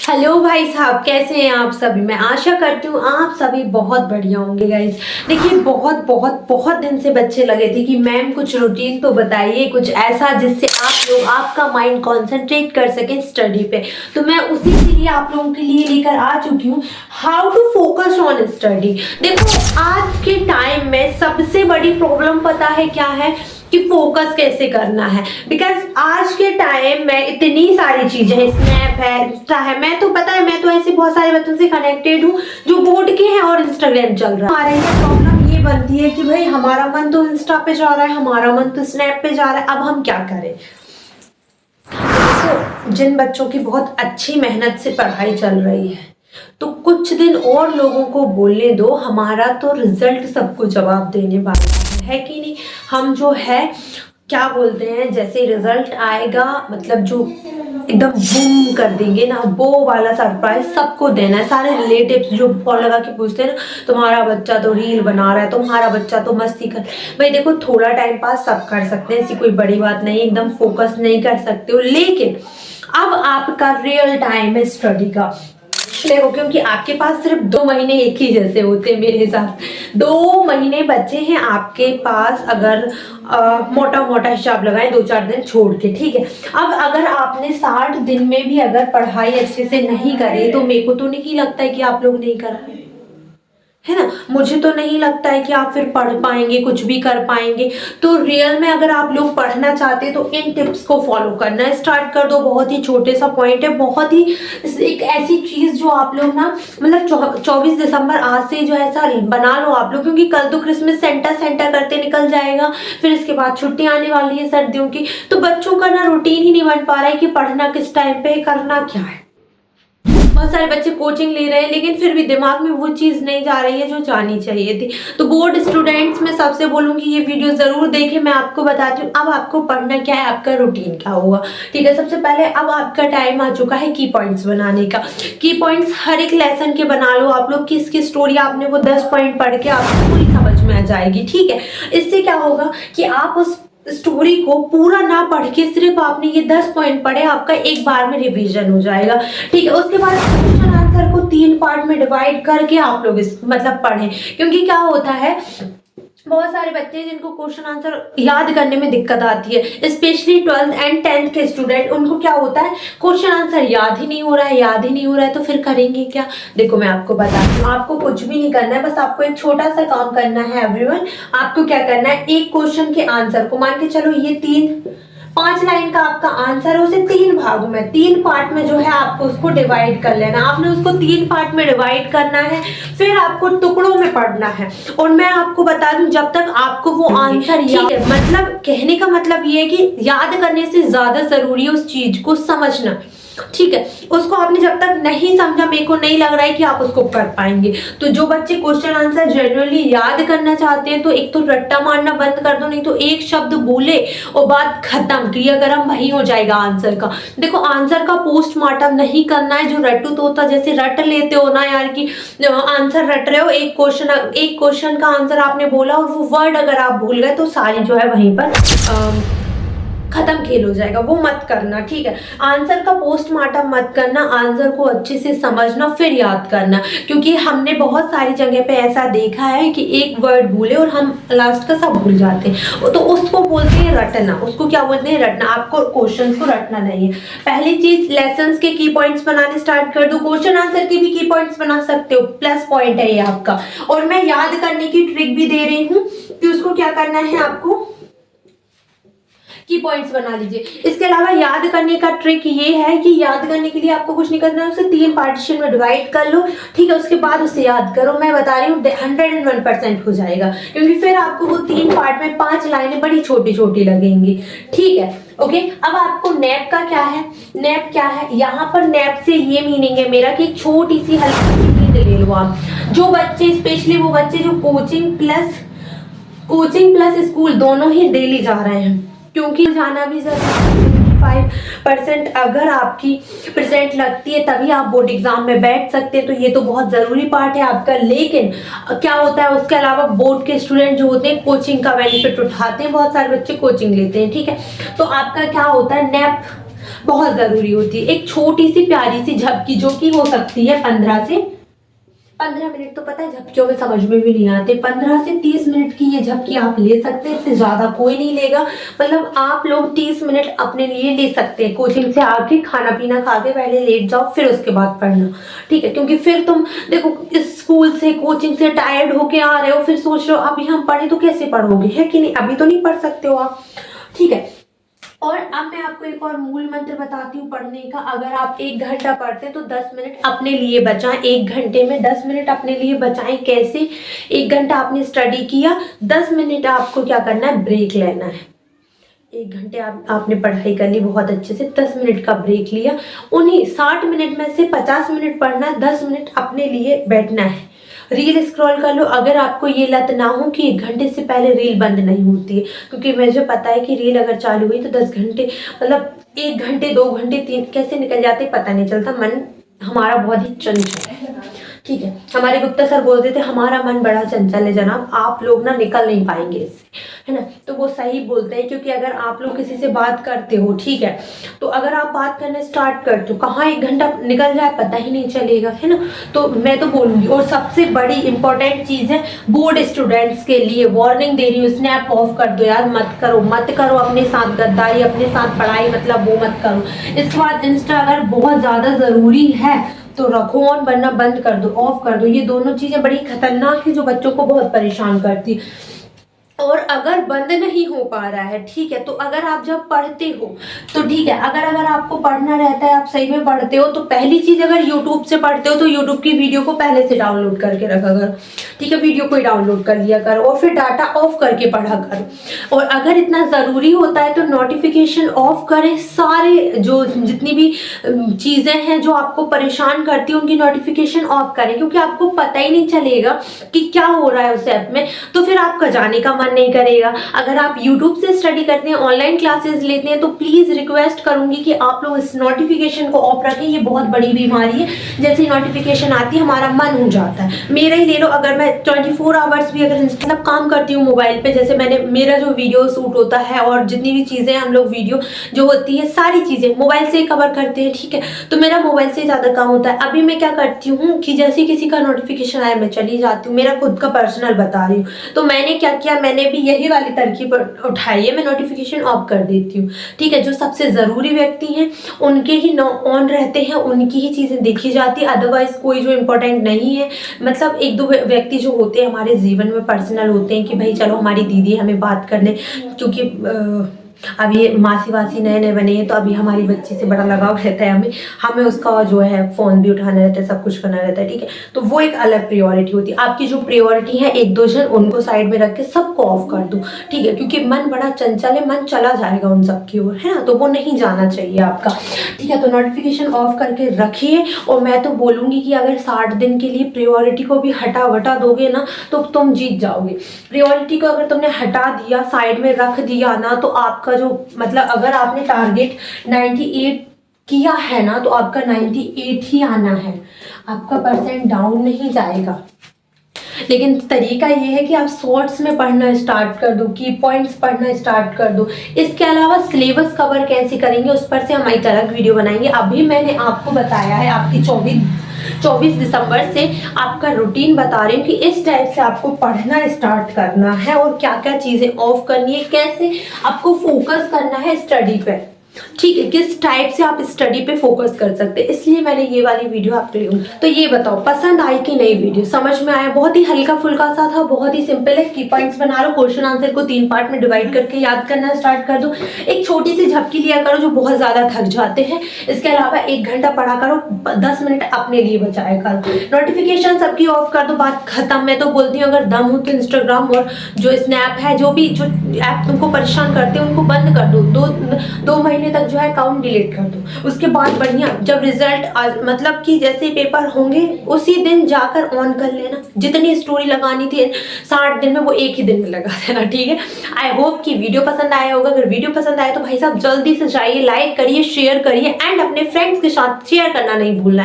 Hello भाई साहब, कैसे हैं आप सभी। मैं आशा करती हूँ आप सभी बहुत बढ़िया होंगे। गाइस देखिए, बहुत बहुत बहुत दिन से बच्चे लगे थे कि मैम कुछ रूटीन तो बताइए, कुछ ऐसा जिससे आप लोग आपका माइंड कंसंट्रेट कर सके स्टडी पे। तो मैं उसी के लिए आप लोगों के लिए लेकर आ चुकी हूँ how to focus on study. देखो, आज के टाइम में सबसे बड़ी प्रॉब्लम पता है क्या है कि फोकस कैसे करना है। बिकॉज आज के टाइम में इतनी सारी चीजें हैं, स्नैप है, इंस्टा है। मैं तो पता है, मैं तो ऐसे बहुत सारे बच्चों से कनेक्टेड हूँ जो बोर्ड के हैं और इंस्टाग्राम चल रहा है। हमारे प्रॉब्लम ये बनती है कि भाई हमारा मन तो इंस्टा पे जा रहा है, हमारा मन तो स्नैप पे जा रहा है, अब हम क्या करें। तो जिन बच्चों की बहुत अच्छी मेहनत से पढ़ाई चल रही है, तो कुछ दिन और लोगों को बोलने दो, हमारा तो रिजल्ट सबको जवाब देने वाला है कि नहीं। हम जो है क्या बोलते हैं, जैसे रिजल्ट आएगा मतलब जो एकदम बूम कर देंगे ना, वो वाला सरप्राइज सबको देना है। सारे रिलेटिव्स जो फोन लगा के पूछते हैं ना, तुम्हारा बच्चा तो रील बना रहा है, तुम्हारा बच्चा तो मस्ती कर। भाई देखो, थोड़ा टाइम पास सब कर सकते हैं, ऐसी कोई बड़ी बात नहीं, एकदम फोकस नहीं कर सकते हो, लेकिन अब आपका रियल टाइम है स्टडी का। देखो, क्योंकि आपके पास सिर्फ 2 महीने एक ही जैसे होते हैं मेरे हिसाब। 2 महीने बचे हैं आपके पास, अगर मोटा मोटा हिसाब लगाएं 2-4 दिन छोड़ के, ठीक है। अब अगर आपने 60 दिन में भी अगर पढ़ाई अच्छे से नहीं करी, तो मेरे को तो नहीं लगता है कि आप लोग नहीं कर पाए, है ना। मुझे तो नहीं लगता है कि आप फिर पढ़ पाएंगे, कुछ भी कर पाएंगे। तो रियल में अगर आप लोग पढ़ना चाहते हैं तो इन टिप्स को फॉलो करना स्टार्ट कर दो। बहुत ही छोटे सा पॉइंट है, बहुत ही एक ऐसी चीज जो आप लोग ना मतलब 24 दिसंबर आज से जो ऐसा बना लो आप लोग, क्योंकि कल तो क्रिसमस सेंटा करते निकल जाएगा, फिर इसके बाद छुट्टी आने वाली है सर्दियों की। तो बच्चों का ना रूटीन ही नहीं बन पा रहा है कि पढ़ना किस टाइम पे, करना क्या है। बहुत सारे बच्चे कोचिंग ले रहे हैं, लेकिन फिर भी दिमाग में वो चीज नहीं जा रही है जो जानी चाहिए थी। तो बोर्ड स्टूडेंट्स में सबसे बोलूंगी ये वीडियो जरूर देखें। मैं आपको बताती हूँ अब आपको पढ़ना क्या है, आपका रूटीन क्या होगा, ठीक है। सबसे पहले अब आपका टाइम आ चुका है की पॉइंट्स बनाने का। की पॉइंट्स हर एक लेसन के बना लो आप लोग, किसकी स्टोरी आपने वो 10 पॉइंट पढ़ के आपको पूरी समझ में आ जाएगी, ठीक है। इससे क्या होगा कि आप उस स्टोरी को पूरा ना पढ़ के सिर्फ आपने ये 10 पॉइंट पढ़े, आपका एक बार में रिवीजन हो जाएगा, ठीक है। उसके बाद क्वेश्चन आंसर को 3 पार्ट में डिवाइड करके आप लोग इस मतलब पढ़ें, क्योंकि क्या होता है बहुत सारे बच्चे जिनको क्वेश्चन आंसर याद करने में दिक्कत आती है, स्पेशली 12th एंड 10th के स्टूडेंट। उनको क्या होता है, क्वेश्चन आंसर याद ही नहीं हो रहा है, याद ही नहीं हो रहा है, तो फिर करेंगे क्या। देखो, मैं आपको बताती हूँ, आपको कुछ भी नहीं करना है, बस आपको एक छोटा सा काम करना है एवरीवन। आपको क्या करना है, एक क्वेश्चन के आंसर को मान के चलो ये 5 लाइन का आपका आंसर है, उसे 3 भागों में 3 पार्ट में जो है आपको उसको डिवाइड कर लेना। आपने उसको 3 पार्ट में डिवाइड करना है, फिर आपको टुकड़ों में पढ़ना है। और मैं आपको बता दूं, जब तक आपको वो आंसर याद है, मतलब कहने का मतलब ये है कि याद करने से ज्यादा जरूरी है उस चीज को समझना, ठीक है। उसको आपने जब तक नहीं समझा, मेरे को नहीं लग रहा है कि आप उसको कर पाएंगे। तो जो बच्चे क्वेश्चन आंसर जनरली याद करना चाहते हैं, तो एक तो रट्टा मारना बंद कर दो, नहीं तो एक शब्द बोले और बात खत्म, क्रियाक्रम वही हो जाएगा आंसर का। देखो, आंसर का पोस्टमार्टम नहीं करना है, जो रट्टू तोता जैसे रट लेते हो ना यार, कि आंसर रट रहे हो, एक क्वेश्चन का आंसर आपने बोला और वो वर्ड अगर आप भूल गए तो सारी जो है वहीं पर खत्म खेल हो जाएगा, वो मत करना, ठीक है। आंसर का पोस्टमार्टम मत करना, आंसर को अच्छे से समझना फिर याद करना, क्योंकि हमने बहुत सारी जगह पे ऐसा देखा है कि एक वर्ड भूले और हम लास्ट का सब भूल जाते हैं, तो उसको बोलते हैं रटना। उसको क्या बोलते हैं, रटना। आपको क्वेश्चंस को रटना नहीं है। पहली चीज, लेसन्स के की पॉइंट्स बनाने स्टार्ट कर दो। क्वेश्चन आंसर के भी की पॉइंट्स बना सकते हो, प्लस पॉइंट है ये आपका। और मैं याद करने की ट्रिक भी दे रही हूँ कि उसको क्या करना है, आपको की पॉइंट्स बना लीजिए। इसके अलावा याद करने का ट्रिक ये है कि याद करने के लिए आपको कुछ नहीं करना है, उसे 3 पार्टीशन में डिवाइड कर लो, ठीक है। उसके बाद उसे याद करो। मैं बता रही हूँ 101% हो जाएगा, क्योंकि फिर आपको वो 3 पार्ट में 5 लाइनें बड़ी छोटी छोटी लगेंगी, ठीक है। ओके, अब आपको नैप का क्या है, नैप क्या है, यहाँ पर नैप से ये मीनिंग है मेरा कि एक छोटी सी हल्की सी नींद ले लो आप। जो बच्चे, स्पेशली वो बच्चे जो कोचिंग प्लस स्कूल दोनों ही डेली जा रहे हैं, क्योंकि जाना भी जरूरी है। 5% अगर आपकी प्रेजेंट लगती है तभी आप बोर्ड एग्जाम में बैठ सकते हैं, तो ये तो बहुत जरूरी पार्ट है आपका। लेकिन क्या होता है, उसके अलावा बोर्ड के स्टूडेंट जो होते हैं कोचिंग का बेनिफिट उठाते हैं, बहुत सारे बच्चे कोचिंग लेते हैं, ठीक है। तो आपका क्या होता है, नैप बहुत ज़रूरी होती है। एक छोटी सी प्यारी सी झपकी जो कि हो सकती है 15 मिनट, तो पता है झपकियों में समझ में भी नहीं आते, 15 से 30 मिनट की ये झपकी आप ले सकते हैं, इससे ज़्यादा कोई नहीं लेगा। मतलब आप लोग 30 मिनट अपने लिए ले सकते हैं। कोचिंग से आके खाना पीना खा के पहले लेट जाओ, फिर उसके बाद पढ़ना, ठीक है? क्योंकि फिर तुम देखो इस स्कूल से कोचिंग से टायर्ड होके आ रहे हो, फिर सोच रहे हो अभी हम पढ़े तो कैसे पढ़ोगे, है कि नहीं? अभी तो नहीं पढ़ सकते हो आप, ठीक है? और अब मैं आपको एक और मूल मंत्र बताती हूँ पढ़ने का। अगर आप 1 घंटा पढ़ते हैं तो 10 मिनट अपने लिए बचाएं। 1 घंटे में 10 मिनट अपने लिए बचाएं। कैसे? 1 घंटा आपने स्टडी किया, 10 मिनट आपको क्या करना है, ब्रेक लेना है। 1 घंटे आपने पढ़ाई कर ली बहुत अच्छे से, 10 मिनट का ब्रेक लिया, उन्हीं 60 मिनट में से 50 मिनट पढ़ना है, 10 मिनट अपने लिए बैठना है। रील स्क्रॉल कर लो। अगर आपको ये लत ना हो कि 1 घंटे से पहले रील बंद नहीं होती है, क्योंकि मुझे पता है कि रील अगर चालू हुई तो 10 घंटे, मतलब 1 घंटे 2 घंटे 3 कैसे निकल जाते पता नहीं चलता। मन हमारा बहुत ही चंचल है, ठीक है? हमारे गुप्ता सर बोलते थे हमारा मन बड़ा चंचल है जनाब, आप लोग ना निकल नहीं पाएंगे इससे, है ना? तो वो सही बोलते हैं, क्योंकि अगर आप लोग किसी से बात करते हो, ठीक है, तो अगर आप बात करना स्टार्ट करते हो, कहाँ 1 घंटा निकल जाए पता ही नहीं चलेगा, है ना? तो मैं तो बोलूँगी। और सबसे बड़ी इंपॉर्टेंट चीज़ है बोर्ड स्टूडेंट्स के लिए वार्निंग दे रही हूँ, स्नैप ऑफ कर दो यार, मत करो मत करो अपने साथ गद्दारी, अपने साथ पढ़ाई, मतलब वो मत करो। इसके बाद इंस्टा अगर बहुत ज़्यादा ज़रूरी है तो रखो ऑन, वरना बंद कर दो, ऑफ कर दो। ये दोनों चीज़ें बड़ी खतरनाक है जो बच्चों को बहुत परेशान करती है। और अगर बंद नहीं हो पा रहा है, ठीक है, तो अगर आप जब पढ़ते हो तो ठीक है, अगर आपको पढ़ना रहता है, आप सही में पढ़ते हो, तो पहली चीज़ अगर यूट्यूब से पढ़ते हो तो यूट्यूब की वीडियो को पहले से डाउनलोड करके रखा करो, ठीक है? वीडियो को ही डाउनलोड कर लिया करो और फिर डाटा ऑफ करके पढ़ा करो। और अगर इतना ज़रूरी होता है तो नोटिफिकेशन ऑफ करें। सारे जो जितनी भी चीज़ें हैं जो आपको परेशान करती हैं उनकी नोटिफिकेशन ऑफ करें, क्योंकि आपको पता ही नहीं चलेगा कि क्या हो रहा है उस ऐप में, तो फिर आपका जाने का मन नहीं करेगा। अगर आप YouTube से स्टडी करते हैं, ऑनलाइन क्लासेस लेते हैं, तो प्लीज़ रिक्वेस्ट करूंगी कि आप लोग इस नोटिफिकेशन को ऑफ रखें। ये बहुत बड़ी बीमारी है, जैसे नोटिफिकेशन आती है हमारा मन हो जाता है। मेरा ही ले लो, अगर मैं 24 आवर्स भी अगर मतलब काम करती हूँ मोबाइल पे, जैसे मेरा जो वीडियो शूट होता है और जितनी भी चीज़ें हम लोग वीडियो जो होती है सारी चीज़ें मोबाइल से कवर करते हैं, ठीक है? तो मेरा मोबाइल से ज़्यादा काम होता है। अभी मैं क्या करती हूँ कि जैसे किसी का नोटिफिकेशन आया मैं चली जाती हूँ, मेरा खुद का पर्सनल बता रही हूँ। तो मैंने क्या किया, मैंने भी यही वाली तरकीब उठाई है, मैं नोटिफिकेशन ऑफ कर देती हूँ, ठीक है? जो सबसे ज़रूरी व्यक्ति हैं उनके ही ऑन रहते हैं, उनकी ही चीज़ें देखी जाती है, अदरवाइज कोई जो इम्पोर्टेंट नहीं है, मतलब 1-2 व्यक्ति जो होते हैं हमारे जीवन में पर्सनल होते हैं कि भाई चलो हमारी दीदी हमें बात कर ले, क्योंकि अब ये मासी वासी नए नए बने हैं तो अभी हमारी बच्ची से बड़ा लगाव रहता है, हमें उसका जो है फ़ोन भी उठाना रहता है, सब कुछ करना रहता है, ठीक है? तो वो एक अलग प्रायोरिटी होती है। आपकी जो प्रायोरिटी है 1-2 जन, उनको साइड में रख के सबको ऑफ कर दो, ठीक है? क्योंकि मन बड़ा चंचल है, मन चला जाएगा उन सब की ओर, है ना? तो वो नहीं जाना चाहिए आपका, ठीक है? तो नोटिफिकेशन ऑफ करके रखिए। और मैं तो बोलूँगी कि अगर 60 दिन के लिए प्रायोरिटी को भी हटा वटा दोगे ना तो तुम जीत जाओगे। प्रायोरिटी को अगर तुमने हटा दिया, साइड में रख दिया ना, तो आपका जो मतलब अगर आपने टारगेट 98 किया है ना तो आपका 98 ही आना है, आपका परसेंट डाउन नहीं जाएगा। लेकिन तरीका ये है कि आप शॉर्ट्स में पढ़ना स्टार्ट कर दो, की पॉइंट्स पढ़ना स्टार्ट कर दो। इसके अलावा सिलेबस कवर कैसे करेंगे उस पर से हम एक अलग वीडियो बनाएंगे। अभी मैंने आपको बताया है, आपकी 24 दिसंबर से आपका रूटीन बता रही हूँ कि इस टाइप से आपको पढ़ना स्टार्ट करना है और क्या क्या चीज़ें ऑफ करनी है, कैसे आपको फोकस करना है स्टडी पे, ठीक है? किस टाइप से आप स्टडी पे फोकस कर सकते हैं, इसलिए मैंने ये वाली वीडियो आपके लिए। तो ये बताओ पसंद आई कि नहीं वीडियो, समझ में आया? बहुत ही हल्का फुल्का सा था, बहुत ही सिंपल है। की पॉइंट्स बना लो, क्वेश्चन आंसर को 3 पार्ट में डिवाइड करके याद करना स्टार्ट कर दो। एक छोटी सी झपकी लिया करो जो बहुत ज़्यादा थक जाते हैं। इसके अलावा 1 घंटा पढ़ा करो, 10 मिनट अपने लिए बचाया करो। नोटिफिकेशन सबकी ऑफ कर दो, बात खत्म। मैं तो बोलती हूँ अगर दम हो तो इंस्टाग्राम और जो स्नैप है, जो ऐप तुमको परेशान करते हैं उनको बंद कर दो। 2 महीने तक जो है अकाउंट डिलीट कर दो। उसके बाद बढ़िया जब रिजल्ट मतलब कि जैसे पेपर होंगे उसी दिन जाकर ऑन कर लेना। जितनी स्टोरी लगानी थी 60 दिन में वो एक ही दिन में लगा देना, ठीक है? आई होप कि वीडियो पसंद आया होगा। अगर वीडियो पसंद आया तो भाई साहब जल्दी से जाइए, लाइक करिए, शेयर करिए एंड अपने फ्रेंड्स के साथ शेयर करना नहीं भूलना है।